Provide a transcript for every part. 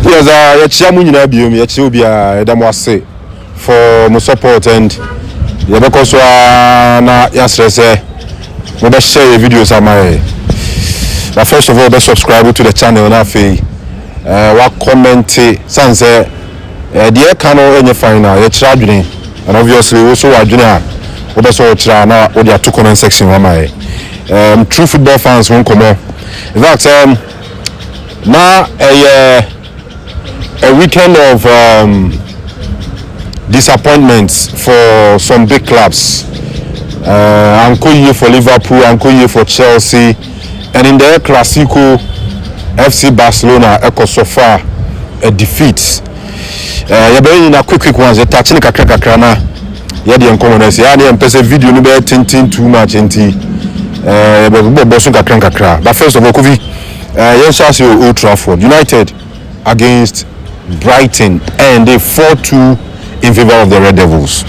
Yes, yachiamu nyina biom yachi obi a edam wase for my support and because na yasrese we be share videos amaye. But first of all, be subscribe to the channel na fe wa comment sanse the kano enye final yachira adwene and obviously also adwene a we be so chira na we dey to comment section amaye. True football fans won come. In fact now a weekend of disappointments for some big clubs. Anko year for Liverpool, Anko year for Chelsea, and in the Clásico, FC Barcelona echo so far a defeat. You be in a quick ones. You touching kakra na. You dey encourage. You dey empese video no be tintin too much enti. Be bosun kakra. But first of all, Kofi, yes, Old Trafford United against Brighton and they 4-2 in favor of the Red Devils.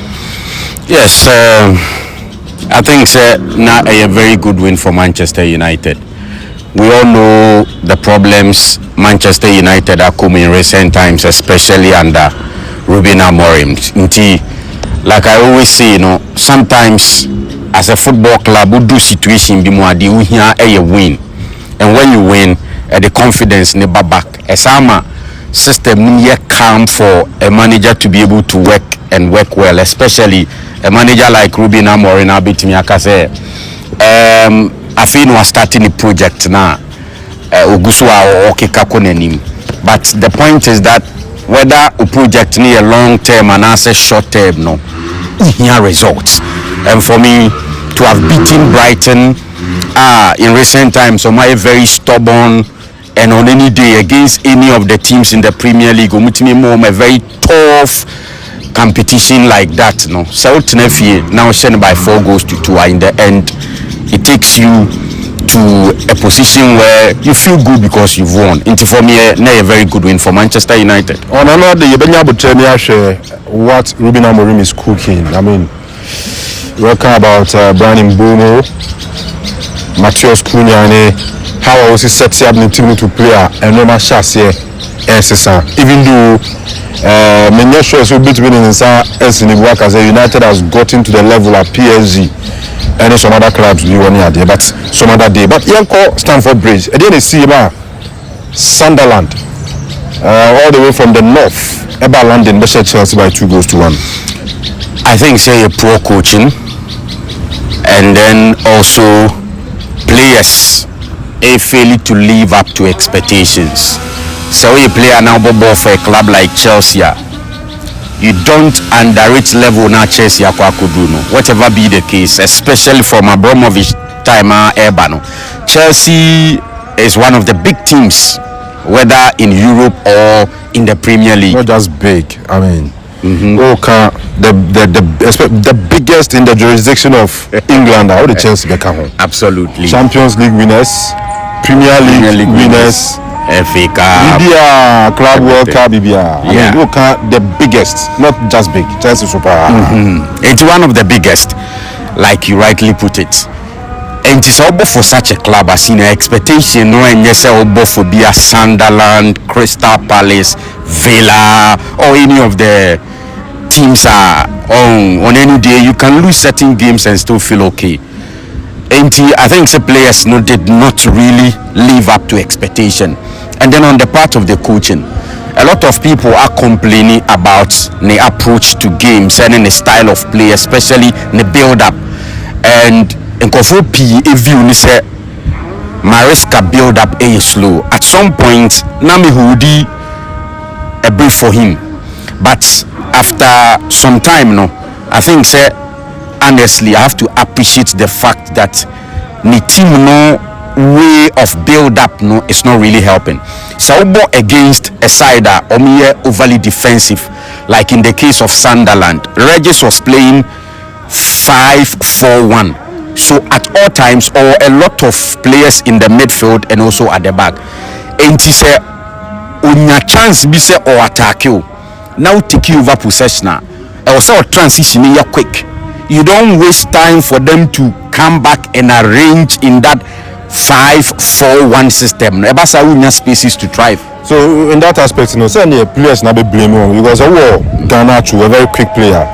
Yes, I think it's not a very good win for Manchester United. We all know the problems Manchester United are coming in recent times, especially under Ruben Amorim. Like I always say, sometimes as a football club, we do situation be more we hear a win, and when you win, the confidence never back. Esama system here calm for a manager to be able to work and work well, especially a manager like Ruben Amorim. I feel we are starting a project now. But the point is that whether a project need a long term and as a short term, no, here results. And for me to have beaten Brighton in recent times, so my very stubborn. And on any day against any of the teams in the Premier League, a very tough competition like that. No, South Nefi now sent by 4 goals to 2. In the end, it takes you to a position where you feel good because you've won. Into for me, a very good win for Manchester United. On another day, you share what Ruben Amorim is cooking. I mean, we're talking about Brian Mbomo, Matheus Cunha, how I was set up the team to play and no match here even though many sure so between in work as a United has gotten to the level of PSG and some other clubs do one year but some other day. But Yanko Stamford Bridge and then they see Sunderland all the way from the north about London beat Chelsea by 2 goals to 1. I think say a poor coaching and then also players failing to live up to expectations. So when you play an ball for a club like Chelsea, you don't underrate level now Chelsea could do, whatever be the case, especially from Abramovich time Ebano. Chelsea is one of the big teams, whether in Europe or in the Premier League. Not just big, I mean. The biggest in the jurisdiction of England. How the Chelsea become home? Absolutely. Champions League winners, Premier League winners, FA Cup, BBA, Club World Cup, BBA. I mean, the biggest, not just big. Chelsea super. It's one of the biggest, like you rightly put it. And it's all for such a club as in expectation. No, and yes, all for be a Sunderland, Crystal Palace, Villa, or any of the teams are on any day. You can lose certain games and still feel okay. And I think the players did not really live up to expectation. And then on the part of the coaching, a lot of people are complaining about the approach to games and the style of play, especially the build-up. And Nkofo P view say Maresca build-up is slow. At some point, Nami Hudi a brief for him. But after some time, I think say honestly, I have to appreciate the fact that the team way of build-up is not really helping. Saubo against a side that overly defensive, like in the case of Sunderland. Regis was playing 5-4-1. So at all times, or a lot of players in the midfield and also at the back. And he said, "Unya chance be say or attack you. Now take you over possession. Also transition here quick. You don't waste time for them to come back and arrange in that 5-4-1 system. Ebasa unya spaces to thrive." So in that aspect, say the players not be blaming on because Ghana too, a very quick player.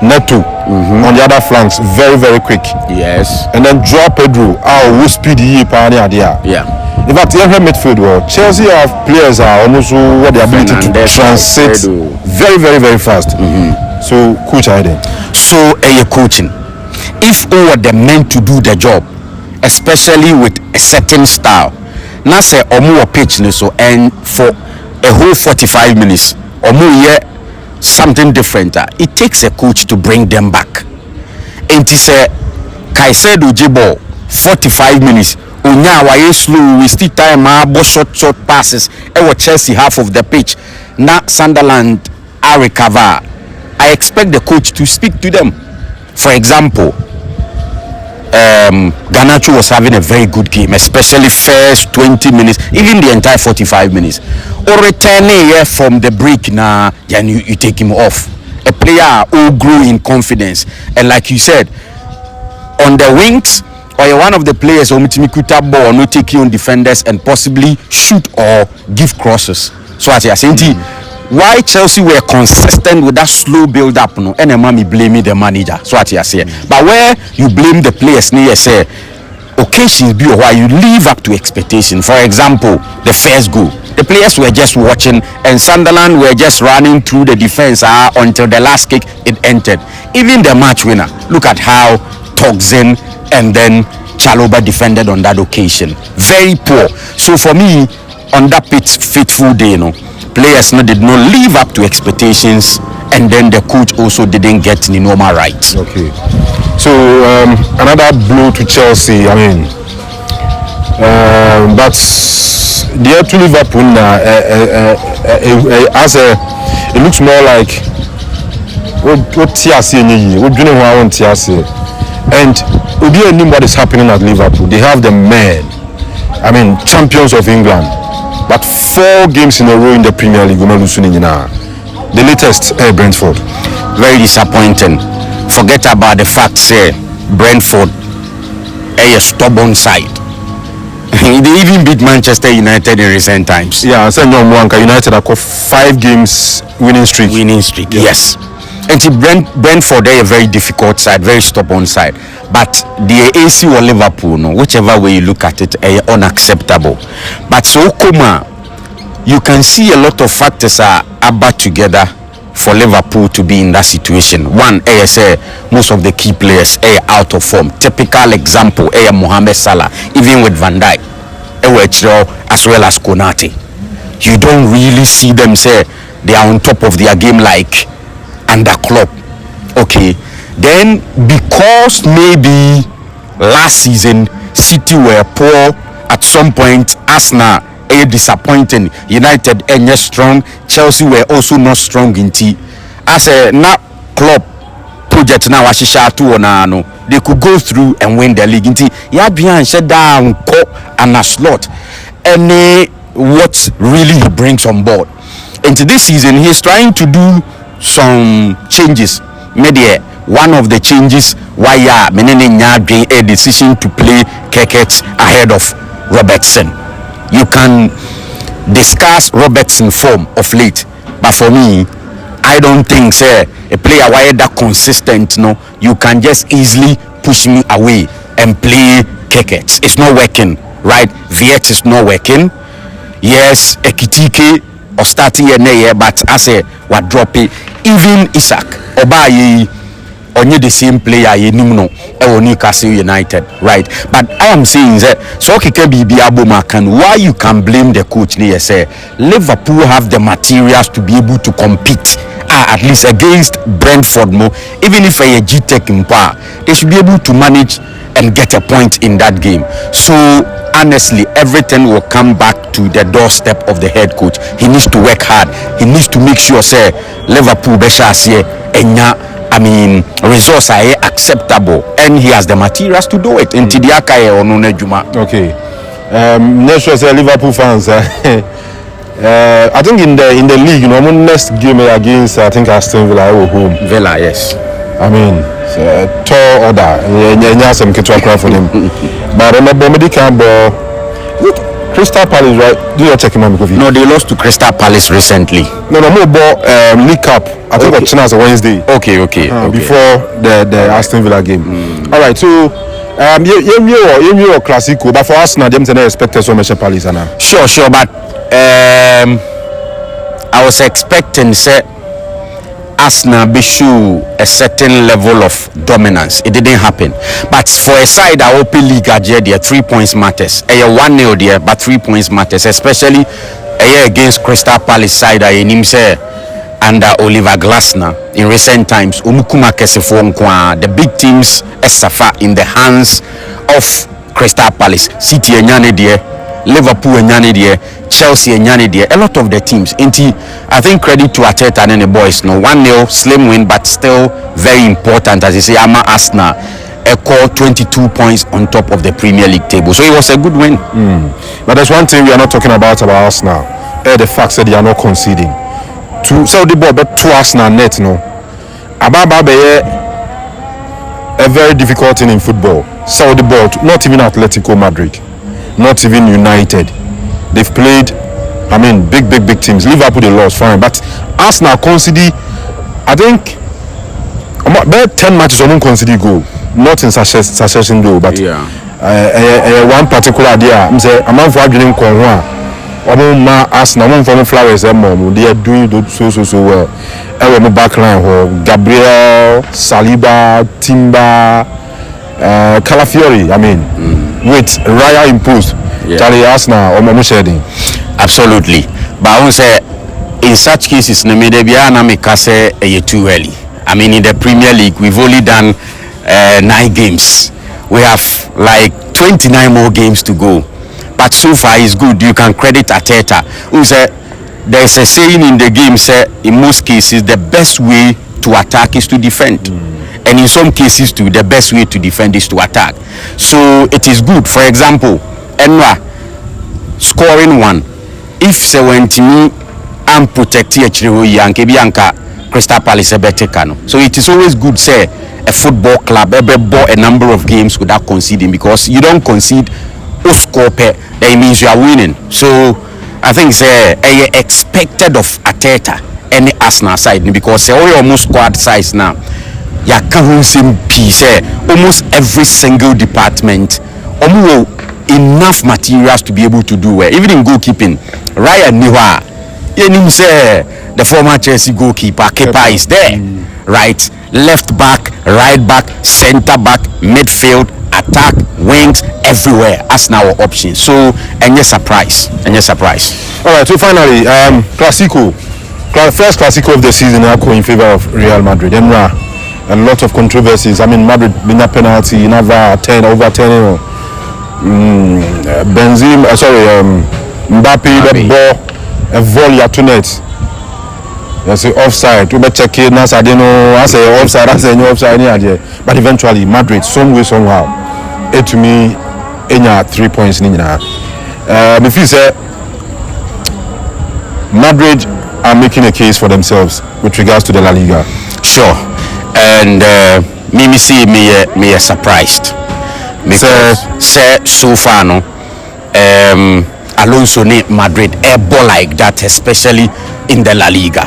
Neto on the other flanks, very very quick. Yes. And then Joao Pedro, who speed he there. In fact, every midfield, Chelsea have players are almost what the ability to transit very very very fast. So coach Aiden. So coaching. If all were meant to do the job, especially with a certain style, now say omo pitch so and for a whole 45 minutes omo something different, it takes a coach to bring them back. And it say Caicedo Jibo 45 minutes onya waye slow, we still time short passes Chelsea half of the pitch. Now Sunderland are recover. I expect the coach to speak to them. For example, Garnacho was having a very good game, especially first 20 minutes, even the entire 45 minutes. Or returning from the break now, and you take him off. A player who grew in confidence, and like you said, on the wings, or you're one of the players who mikuta ball, no taking on defenders and possibly shoot or give crosses. So as you are saying, why Chelsea were consistent with that slow build up, no, and me blaming the manager. So what you say, but where you blame the players, near say occasions be why you live up to expectation. For example, the first goal, the players were just watching, and Sunderland were just running through the defense until the last kick it entered. Even the match winner, look at how Toxin and then Chaloba defended on that occasion. Very poor. So for me, on that fateful day, players did not live up to expectations, and then the coach also didn't get the normal right. Okay. So another blow to Chelsea. I mean, but the to Liverpool as it looks more like what TRC what do you know what TRC and we don't know what is happening at Liverpool. They have the men, I mean, champions of England. But 4 games in a row in the Premier League, the latest, Brentford. Very disappointing. Forget about the fact, say, Brentford, a stubborn side. They even beat Manchester United in recent times. Yeah, so United have got 5 games winning streak. Yes. And Brentford, they are a very difficult side, very stubborn side. But the AC or Liverpool, whichever way you look at it, are unacceptable. But so you can see a lot of factors are added together for Liverpool to be in that situation. One, most of the key players are out of form. Typical example, Mohamed Salah, even with Van Dijk, as well as Konate. You don't really see them say they are on top of their game like under Klopp. Okay. Then because maybe last season City were poor, at some point Arsenal disappointing, United strong, Chelsea were also not strong in tea. As a now club project now they could go through and win the league. Shut down and a slot. And what really he brings on board. Into this season he's trying to do some changes. Maybe one of the changes why a decision to play Keket ahead of Robertson. You can discuss Robertson form of late, but for me, I don't think a player why that consistent. You can just easily push me away and play Keket. It's not working, right? Viet is not working. Yes, Ekitike or starting but as a what drop it. Even Isaac Obaye only the same player Newcastle United, right? But I am saying that so why you can blame the coach say Liverpool have the materials to be able to compete at least against Brentford even if a G-Tech in power, they should be able to manage and get a point in that game. So honestly, everything will come back to the doorstep of the head coach. He needs to work hard. He needs to make sure say Liverpool results are acceptable, and he has the materials to do it. Okay. Next year, say Liverpool fans. I think in the league, next game against Aston Villa at home. Villa, yes. I mean, tall order. For them. But remember, medical ball. Crystal Palace, right? Do you check him out? No, they lost to Crystal Palace recently. No, more about League Cup. I think Okay. China is a Wednesday. Okay. Before the Aston Villa game. All right, so you Clásico, but for Arsenal, them they expected so much Palace now. Sure, but I was expecting say Arsenal be show a certain level of dominance. It didn't happen. But for a side that open league there 3 points matters. 1-0 there, but 3 points matters, especially against Crystal Palace side I him say under Oliver Glasner in recent times. Umukuma Kesefo nkwa, the big teams suffer in the hands of Crystal Palace. City enyane there, Liverpool enyane there, Chelsea enyane there, a lot of the teams. I think credit to Arteta and the boys. No 1-0 slim win, but still very important as you say. Ama Arsenal call 22 points on top of the Premier League table, so it was a good win. But there's one thing we are not talking about Arsenal. The fact that they are not conceding. To Saudi ball, but to Arsenal net no. Ababa a very difficult thing in football. Saudi ball, not even Atletico Madrid, not even United. They've played, big teams. Liverpool they lost, fine, but Arsenal conceded. I think about 10 matches on conceded goal, not in succession though, but one particular day, I'm saying a man for arguing Arsenal from Flowers they are doing so well. My backline Gabriel, Saliba, Timber, Calafiori, with Raya imposed. Charlie Arsenal or shedding. Absolutely. But I won't say in such cases no me say too early. In the Premier League we've only done 9 games. We have like 29 more games to go. But so far it's good. You can credit Arteta. Who said there's a saying in the game say in most cases the best way to attack is to defend. And in some cases too the best way to defend is to attack. So it is good. For example, Enwa scoring 1. If se wentimi and protect yanke bianca Crystal Palace betekano. So it is always good say a football club ever bought a number of games without conceding, because you don't concede or score that means you are winning. So I think say expected of Arteta any Arsenal side, because say almost squad size now. Ya can't seem piece almost every single department enough materials to be able to do well. Even in goalkeeping, Ryan Niwa, say the former Chelsea goalkeeper Kepa is there, right? Left back, right back, center back, midfield, attack, wings, everywhere. Arsenal options. So any surprise. All right. So finally, Clásico, first Clásico of the season, in favor of Real Madrid. A lot of controversies. Madrid win a penalty, overturning. Benzema, Mbappe, the ball, a volley at 2 nets. That's offside. We check it. I say offside. I say no offside. But eventually, Madrid, some way, somehow, to me, 3 points. If you say Madrid are making a case for themselves with regards to the La Liga. Sure, and me surprised. Because so far no Alonso ne Madrid a ball like that, especially in the La Liga,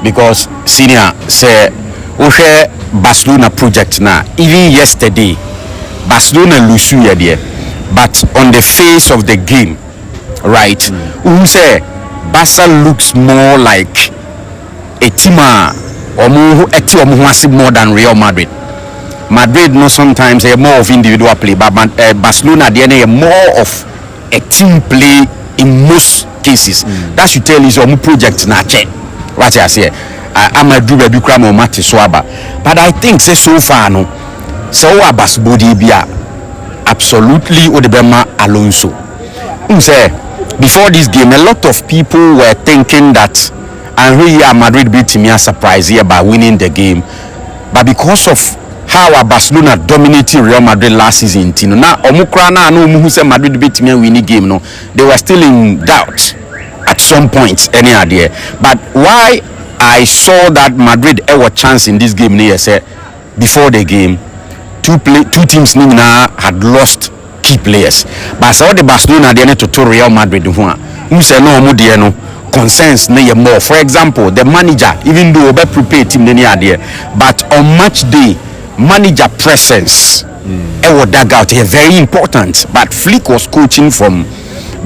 because senior say we share Barcelona project now. Even yesterday Barcelona lose there, but on the face of the game, right, who say Barca looks more like a team more than Real Madrid. Madrid no sometimes more of individual play, but Barcelona they more of a team play in most cases. That should tell you some project na check. What I say, I'm a do baby cram or Mati Swaba. But I think say so far no, so Abbas body be absolutely Odebema Alonso. Say before this game, a lot of people were thinking that and really Madrid beat me a surprise here by winning the game, but because of how Barcelona dominated Real Madrid last season, now Omukrana no who said Madrid beat me winning game, no, they were still in doubt at some points. Any idea? But why I saw that Madrid ever chance in this game, near say before the game, two teams now had lost key players. But so the Barcelona they need to Real Madrid who say no omo de no concerns no more. For example, the manager, even though be prepare team they there, but on match day, manager presence would that out here very important. But Flick was coaching from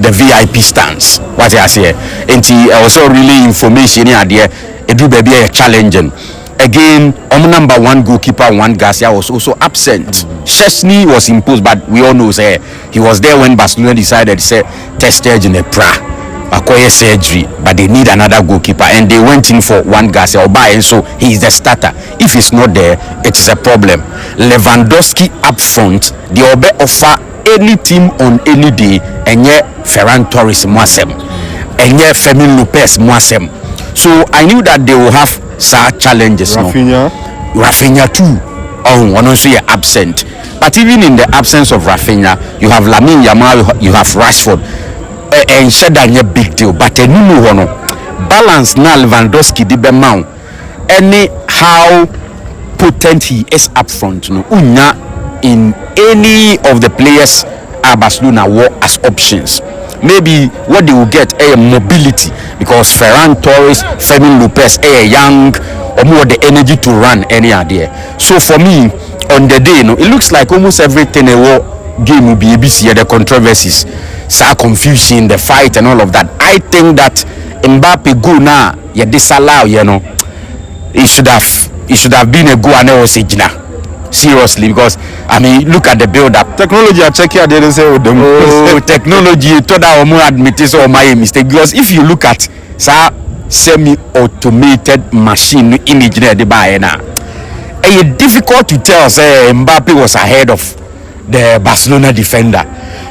the VIP stands. What I say, and he also really information here there. It do be a challenging. Again, number one goalkeeper, one Garcia was also absent. Chesney was imposed, but we all know say he was there when Barcelona decided to say test stage in a acquire surgery, but they need another goalkeeper, and they went in for one Garcia and so he is the starter. If he's not there, it's a problem. Lewandowski up front, the Obe offer any team on any day, and yet Ferran Torres Moasem, and yet Fermin Lopez Moasem. So I knew that they will have such challenges. Rafinha too. Oh, one also absent. But even in the absence of Rafinha, you have Lamine Yamal, you have Rashford. And said that a big deal, but a new one balance now Lewandowski the Bemau. Any how potent he is up front, no unya in any of the players at Barcelona were as options. Maybe what they will get a mobility because Ferran Torres, Fermin Lopez, a young or more the energy to run any idea. So for me, on the day, no, it looks like almost everything a war game will be ABC, the controversies, confusion, the fight and all of that. I think that Mbappe go now, you disallow, you know. It should have been a go and was seriously, because I mean look at the build up. Technology I check here, they didn't say with them. Oh, technology told our more admit is all my mistake, because if you look at semi-automated machine image there the buy now, it's difficult to tell say Mbappe was ahead of the Barcelona defender,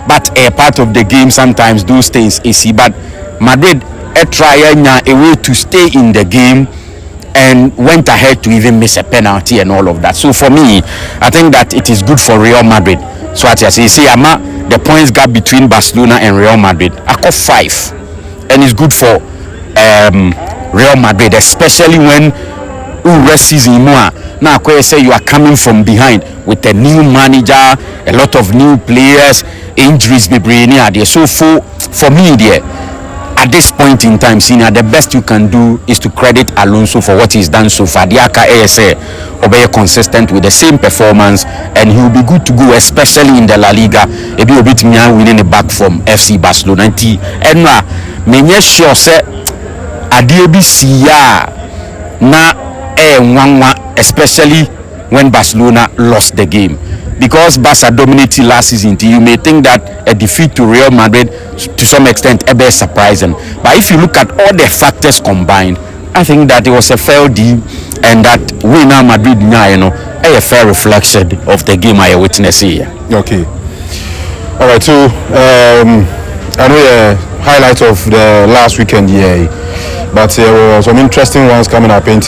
but a part of the game sometimes those things is see. But Madrid trying a way to stay in the game and went ahead to even miss a penalty and all of that. So for me, I think that it is good for Real Madrid. So as I say, the points gap between Barcelona and Real Madrid I got 5, and it's good for Real Madrid, especially when rest season more. Now I say you are coming from behind with a new manager, a lot of new players, injuries be bringing there. So for me there, at this point in time, senior, the best you can do is to credit Alonso for what he's done so far. Diaka ASA obey consistent with the same performance, and he will be good to go, especially in the La Liga. Ebi obit me winning the back from FC Barcelona. And now, menye sure say adiebi siya na especially when Barcelona lost the game. Because Barca dominated last season, you may think that a defeat to Real Madrid to some extent is surprising. But if you look at all the factors combined, I think that it was a fair deal, and that winner Madrid now, a fair reflection of the game I witnessed here. Okay. All right. So I know a highlight of the last weekend here, but there were some interesting ones coming up. In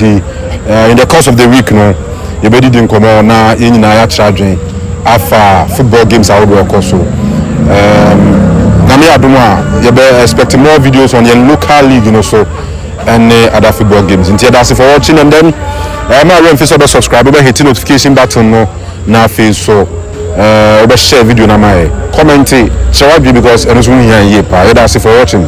the course of the week, you didn't come on now in charging. After football games I would work also. Nami Aduma, you be expecting more videos on your local league, and other football games. And that's it for watching, and then I'm going to subscribe, hit the notification button now face so share video na my comment share because I don't here. That's it for watching.